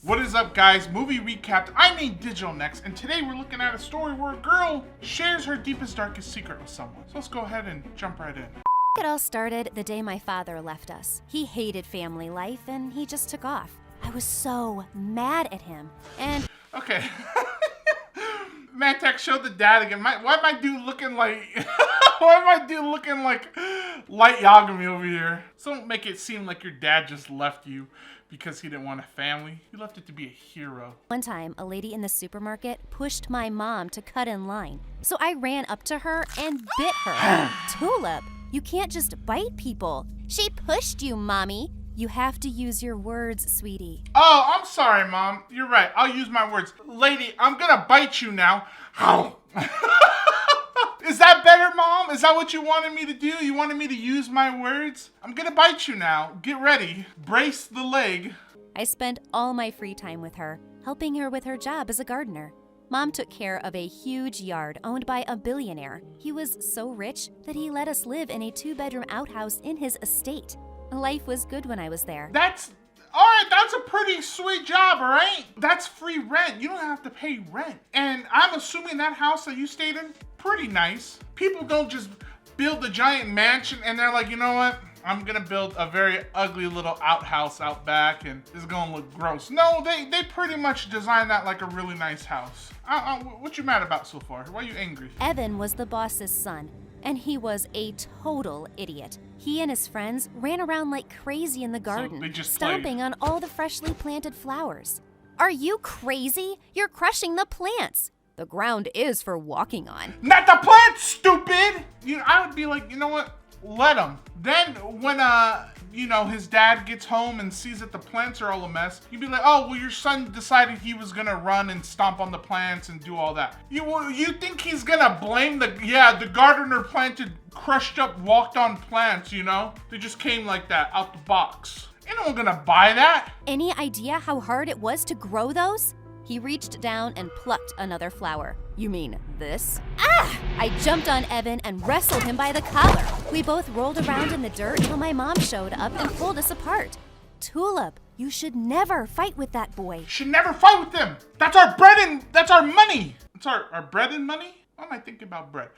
What is up, guys? Movie recapped. I made Digitalnex, and today we're looking at a story where a girl shares her deepest, darkest secret with someone. So let's go ahead and jump right in. It all started the day my father left us. He hated family life, and he just took off. I was so mad at him, and... Okay. Mantek, show the dad again. Why am I dude looking like... Why am I dude looking like Light Yagami over here? So don't make it seem like your dad just left you because he didn't want a family. He left it to be a hero. One time, a lady in the supermarket pushed my mom to cut in line. So I ran up to her and bit her. Tulip, you can't just bite people. She pushed you, Mommy. You have to use your words, sweetie. Oh, I'm sorry, Mom. You're right. I'll use my words. Lady, I'm gonna bite you now. Is that better, Mom? Is that what you wanted me to do? You wanted me to use my words? I'm gonna bite you now. Get ready. Brace the leg. I spent all my free time with her, helping her with her job as a gardener. Mom took care of a huge yard owned by a billionaire. He was so rich that he let us live in a 2-bedroom outhouse in his estate. Life was good when I was there. Alright, that's a pretty sweet job, alright? That's free rent. You don't have to pay rent. And I'm assuming that house that you stayed in, pretty nice. People don't just build a giant mansion and they're like, you know what? I'm gonna build a very ugly little outhouse out back and it's gonna look gross. No, they pretty much designed that like a really nice house. What you mad about so far? Why are you angry? Evan was the boss's son, and he was a total idiot. He and his friends ran around like crazy in the garden, they just stomping on all the freshly planted flowers. Are you crazy? You're crushing the plants. The ground is for walking on. Not the plants, stupid! I would be like, you know what? Let him. Then when his dad gets home and sees that the plants are all a mess, you'd be like, oh, well, your son decided he was gonna run and stomp on the plants and do all that. You think he's gonna blame the gardener planted crushed up walked on plants, you know? They just came like that out the box. Ain't no one gonna buy that. Any idea how hard it was to grow those? He reached down and plucked another flower. You mean this? Ah! I jumped on Evan and wrestled him by the collar. We both rolled around in the dirt until my mom showed up and pulled us apart. Tulip, you should never fight with that boy. Should never fight with him. That's our bread and that's our money. It's our bread and money? Why am I thinking about bread?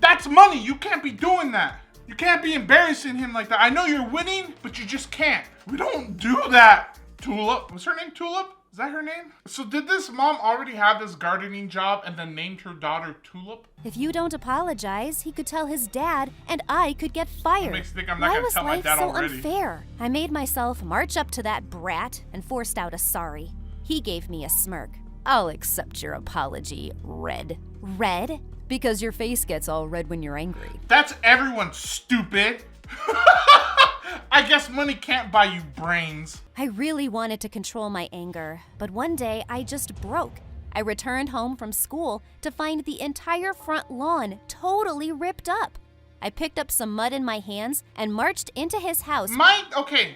That's money. You can't be doing that. You can't be embarrassing him like that. I know you're winning, but you just can't. We don't do that. Tulip. Was her name Tulip? Is that her name? So did this mom already have this gardening job and then named her daughter Tulip? If you don't apologize, he could tell his dad and I could get fired. That makes me think I'm not gonna tell my dad already. Why was life so unfair? I made myself march up to that brat and forced out a sorry. He gave me a smirk. I'll accept your apology, Red. Red? Because your face gets all red when you're angry. That's everyone, stupid. I guess money can't buy you brains. I really wanted to control my anger, but one day I just broke. I returned home from school to find the entire front lawn totally ripped up. I picked up some mud in my hands and marched into his house. Okay,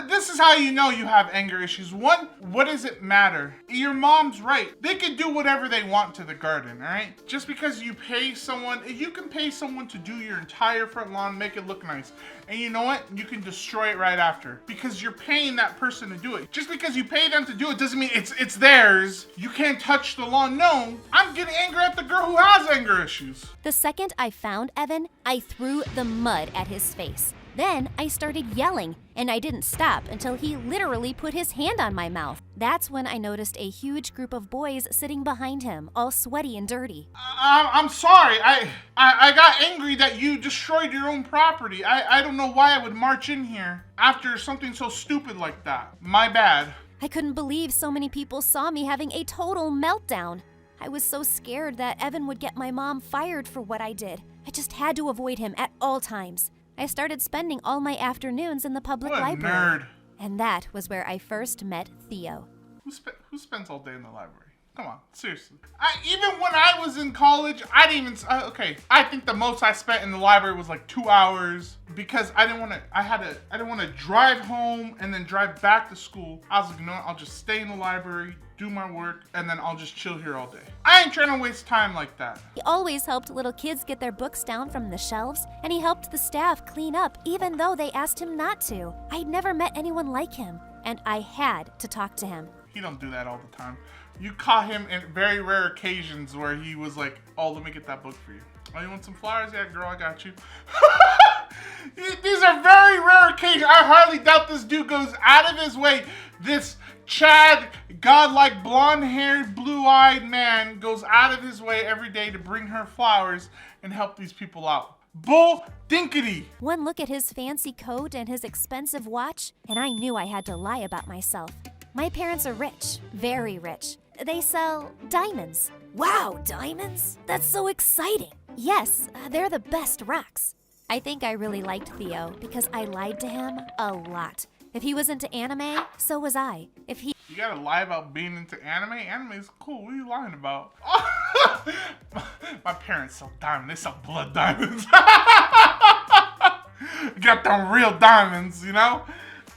this is how you know you have anger issues. One, what does it matter? Your mom's right. They can do whatever they want to the garden, all right? Just because you pay someone, you can pay someone to do your entire front lawn, make it look nice. And you know what? You can destroy it right after because you're paying that person to do it. Just because you pay them to do it doesn't mean it's theirs. You can't touch the lawn. No, I'm getting angry at the girl who has anger issues. The second I found Evan, I threw the mud at his face. Then I started yelling, and I didn't stop until he literally put his hand on my mouth. That's when I noticed a huge group of boys sitting behind him, all sweaty and dirty. I'm sorry. I got angry that you destroyed your own property. I don't know why I would march in here after something so stupid like that. My bad. I couldn't believe so many people saw me having a total meltdown. I was so scared that Evan would get my mom fired for what I did. I just had to avoid him at all times. I started spending all my afternoons in the public library. Nerd. And that was where I first met Theo. Who spends all day in the library? Come on, seriously. Even when I was in college, I didn't even, okay. I think the most I spent in the library was like 2 hours because I didn't want to drive home and then drive back to school. I was like, you know what, I'll just stay in the library, do my work, and then I'll just chill here all day. I ain't trying to waste time like that. He always helped little kids get their books down from the shelves, and he helped the staff clean up even though they asked him not to. I'd never met anyone like him. and I had to talk to him. He don't do that all the time. You caught him in very rare occasions where he was like, oh, let me get that book for you. Oh, you want some flowers? Yeah, girl, I got you. These are very rare occasions. I hardly doubt this dude goes out of his way. This Chad, godlike, blonde-haired, blue-eyed man goes out of his way every day to bring her flowers and help these people out. Bull dinkity. One look at his fancy coat and his expensive watch, and I knew I had to lie about myself. My parents are rich, very rich. They sell diamonds. Wow, diamonds? That's so exciting. Yes, they're the best rocks. I think I really liked Theo because I lied to him a lot. If he was into anime, so was I. You gotta lie about being into anime? Anime is cool. What are you lying about? My parents sell diamonds. They sell blood diamonds. Got them real diamonds, you know?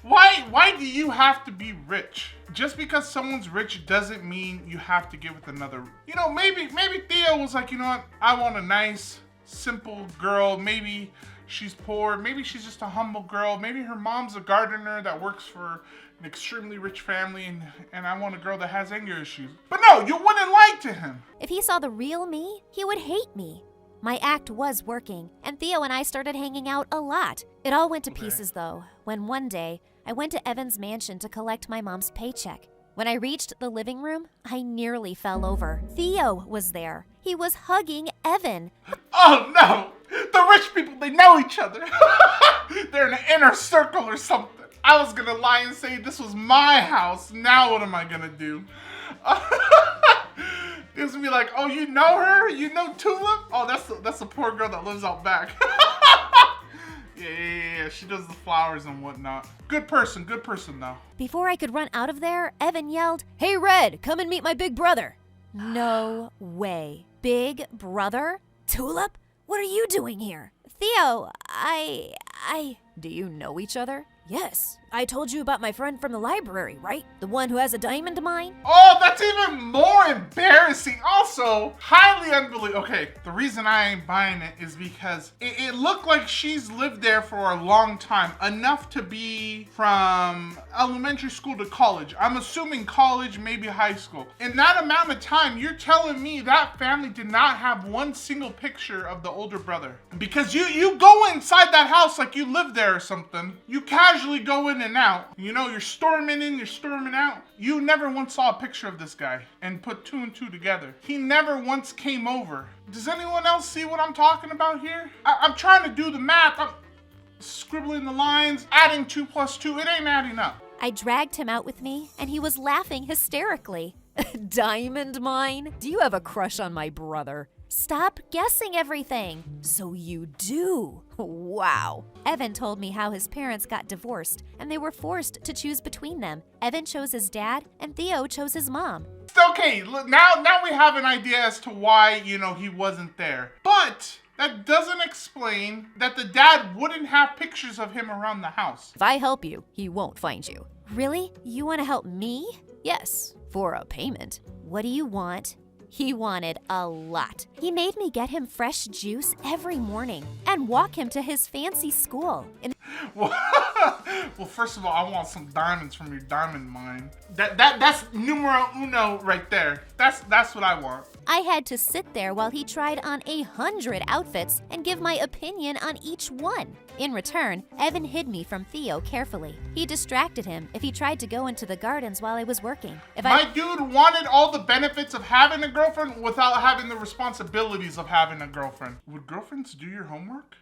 Why do you have to be rich? Just because someone's rich doesn't mean you have to get with another. You know, maybe Theo was like, you know what? I want a nice, simple girl. Maybe she's poor. Maybe she's just a humble girl. Maybe her mom's a gardener that works for an extremely rich family, and I want a girl that has anger issues. But no, you wouldn't lie to him. If he saw the real me, he would hate me. My act was working, and Theo and I started hanging out a lot. It all went to pieces, though, when one day, I went to Evan's mansion to collect my mom's paycheck. When I reached the living room, I nearly fell over. Theo was there. He was hugging Evan. Oh no! The rich people, they know each other. They're in an inner circle or something. I was gonna lie and say this was my house. Now what am I gonna do? It was gonna be like, oh, you know her? You know Tulip? Oh, that's the poor girl that lives out back. Yeah. She does the flowers and whatnot. Good person though. Before I could run out of there, Evan yelled, "Hey, Red, come and meet my big brother." No way. Big brother? Tulip? What are you doing here? Theo, Do you know each other? Yes. I told you about my friend from the library, right? The one who has a diamond mine? Oh, that's even more embarrassing. Also, highly unbelievable. Okay, the reason I ain't buying it is because it looked like she's lived there for a long time. Enough to be from elementary school to college. I'm assuming college, maybe high school. In that amount of time, you're telling me that family did not have one single picture of the older brother. Because you go inside that house like you live there or something. You casually go in and out. You know, you're storming in, you're storming out. You never once saw a picture of this guy and put two and two together. He never once came over. Does anyone else see what I'm talking about here? I'm trying to do the math. I'm scribbling the lines, adding 2 + 2. It ain't adding up. I dragged him out with me, and he was laughing hysterically. Diamond mine? Do you have a crush on my brother? Stop guessing everything. So you do. Wow. Evan told me how his parents got divorced and they were forced to choose between them. Evan chose his dad and Theo chose his mom. Okay, now we have an idea as to why, he wasn't there. But that doesn't explain that the dad wouldn't have pictures of him around the house. If I help you, he won't find you. Really? You want to help me? Yes, for a payment. What do you want? He wanted a lot. He made me get him fresh juice every morning and walk him to his fancy school. Well, first of all, I want some diamonds from your diamond mine. That's numero uno right there. That's what I want. I had to sit there while he tried on 100 outfits and give my opinion on each one. In return, Evan hid me from Theo carefully. He distracted him if he tried to go into the gardens while I was working. My dude wanted all the benefits of having a girlfriend without having the responsibilities of having a girlfriend. Would girlfriends do your homework?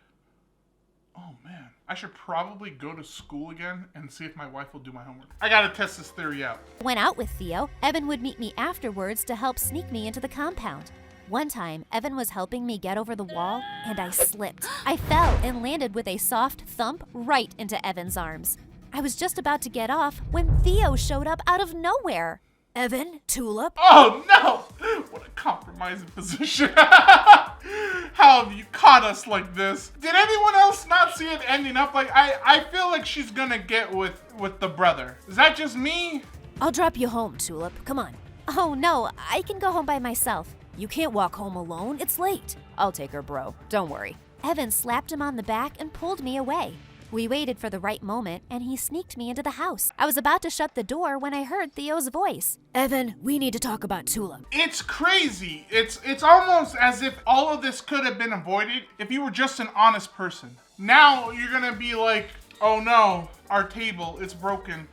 Oh man, I should probably go to school again and see if my wife will do my homework. I gotta test this theory out. When out with Theo, Evan would meet me afterwards to help sneak me into the compound. One time, Evan was helping me get over the wall, and I slipped. I fell and landed with a soft thump right into Evan's arms. I was just about to get off when Theo showed up out of nowhere. Evan, Tulip. Oh no! What a compromising position. How have you caught us like this? Did anyone else not see it ending up like I feel like she's gonna get with the brother. Is that just me? I'll drop you home, Tulip. Come on. Oh no, I can go home by myself. You can't walk home alone. It's late. I'll take her, bro. Don't worry. Evan slapped him on the back and pulled me away. We waited for the right moment, and he sneaked me into the house. I was about to shut the door when I heard Theo's voice. Evan, we need to talk about Tulip. It's crazy. It's almost as if all of this could have been avoided if you were just an honest person. Now you're gonna be like, oh no, our table is broken.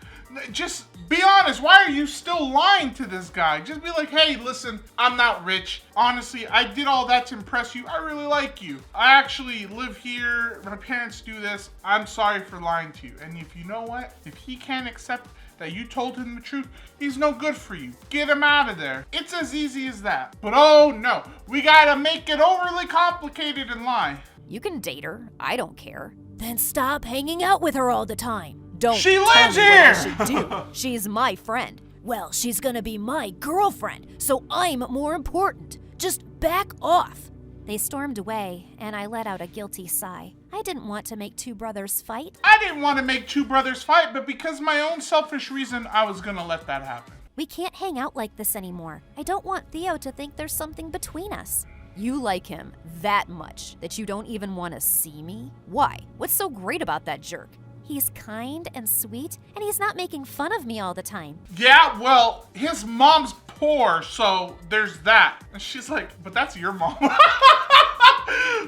Just be honest. Why are you still lying to this guy? Just be like, hey, listen, I'm not rich. Honestly, I did all that to impress you. I really like you. I actually live here. My parents do this. I'm sorry for lying to you. And if you know what? If he can't accept that you told him the truth, he's no good for you. Get him out of there. It's as easy as that. But oh no, we gotta make it overly complicated and lie. You can date her. I don't care. Then stop hanging out with her all the time. Don't She tell lives me here! what I should do. She's my friend. Well, she's gonna be my girlfriend, so I'm more important. Just back off. They stormed away, and I let out a guilty sigh. I didn't want to make two brothers fight. I didn't want to make two brothers fight, but because of my own selfish reason, I was gonna let that happen. We can't hang out like this anymore. I don't want Theo to think there's something between us. You like him that much that you don't even want to see me? Why? What's so great about that jerk? He's kind and sweet, and he's not making fun of me all the time. Yeah, well, his mom's poor, so there's that. And she's like, but that's your mom.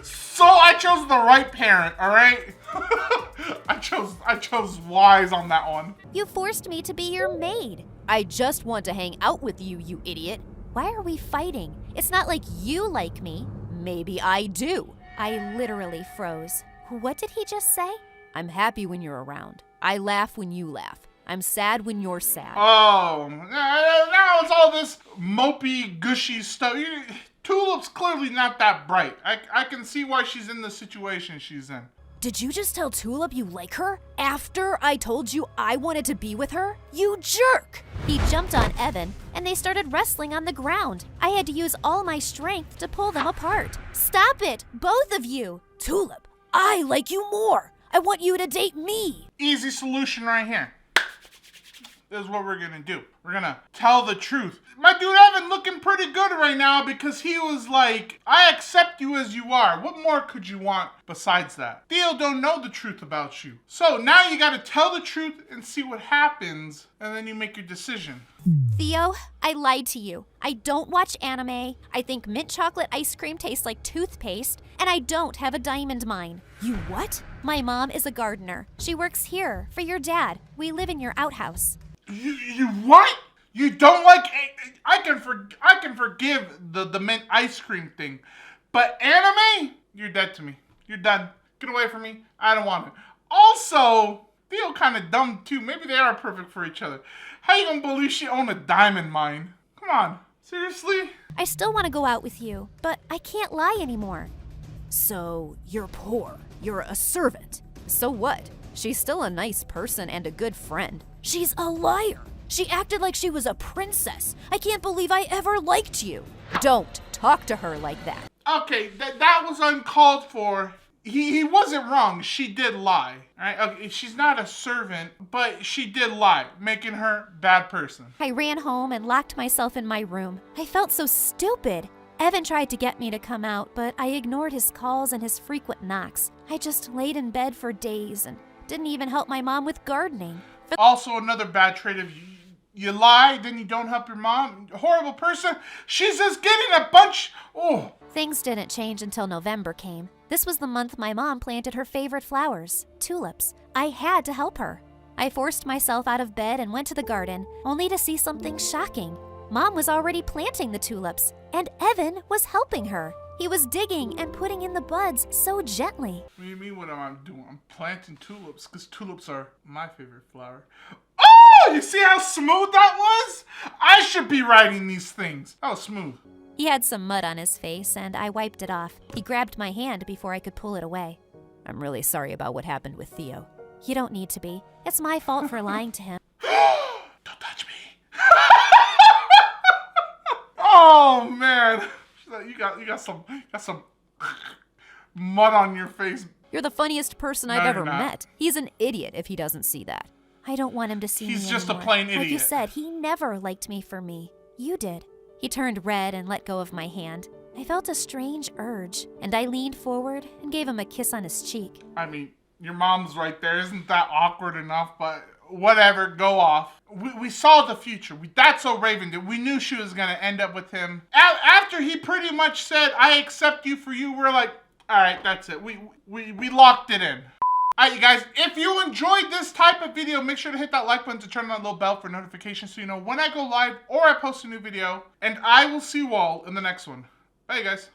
So I chose the right parent, all right? I chose wise on that one. You forced me to be your maid. I just want to hang out with you, you idiot. Why are we fighting? It's not like you like me. Maybe I do. I literally froze. What did he just say? I'm happy when you're around. I laugh when you laugh. I'm sad when you're sad. Oh, now it's all this mopey, gushy stuff. Tulip's clearly not that bright. I can see why she's in the situation she's in. Did you just tell Tulip you like her after I told you I wanted to be with her? You jerk! He jumped on Evan, and they started wrestling on the ground. I had to use all my strength to pull them apart. Stop it, both of you! Tulip, I like you more. I want you to date me. Easy solution right here. This is what we're gonna do. We're gonna tell the truth. My dude Evan looking pretty good right now because he was like, I accept you as you are. What more could you want besides that? Theo don't know the truth about you. So now you gotta tell the truth and see what happens, and then you make your decision. Theo, I lied to you. I don't watch anime. I think mint chocolate ice cream tastes like toothpaste, and I don't have a diamond mine. You what? My mom is a gardener. She works here for your dad. We live in your outhouse. You what? You don't like? I can forgive the mint ice cream thing, but anime? You're dead to me. You're done. Get away from me. I don't want it. Also, Theo kind of dumb too. Maybe they are perfect for each other. How you gonna believe she owned a diamond mine? Come on, seriously? I still want to go out with you, but I can't lie anymore. So, you're poor. You're a servant. So what? She's still a nice person and a good friend. She's a liar. She acted like she was a princess. I can't believe I ever liked you. Don't talk to her like that. Okay, that was uncalled for. He wasn't wrong. She did lie. All right? Okay, she's not a servant, but she did lie, making her a bad person. I ran home and locked myself in my room. I felt so stupid. Evan tried to get me to come out, but I ignored his calls and his frequent knocks. I just laid in bed for days and didn't even help my mom with gardening. Also, another bad trait of you lie, then you don't help your mom. Horrible person. She's just getting a bunch. Oh. Things didn't change until November came. This was the month my mom planted her favorite flowers, tulips. I had to help her. I forced myself out of bed and went to the garden, only to see something shocking. Mom was already planting the tulips, and Evan was helping her. He was digging and putting in the buds so gently. What do you mean what am I doing? I'm planting tulips because tulips are my favorite flower. Oh, you see how smooth that was? I should be writing these things. That was smooth. He had some mud on his face, and I wiped it off. He grabbed my hand before I could pull it away. I'm really sorry about what happened with Theo. You don't need to be. It's my fault for lying to him. Don't touch me. Oh man, you got some mud on your face. You're the funniest person I've ever met. He's an idiot if he doesn't see that. I don't want him to see me He's just anymore. a plain idiot. Like you said, he never liked me for me. You did. He turned red and let go of my hand. I felt a strange urge, and I leaned forward and gave him a kiss on his cheek. I mean, Your mom's right there. Isn't that awkward enough? But whatever, go off. We saw the future. That's what Raven did. We knew she was going to end up with him. After he pretty much said, I accept you for you, we're like, all right, that's it. We locked it in. All right, you guys, if you enjoyed this type of video, make sure to hit that like button to turn on that little bell for notifications so you know when I go live or I post a new video. And I will see you all in the next one. Bye, you guys.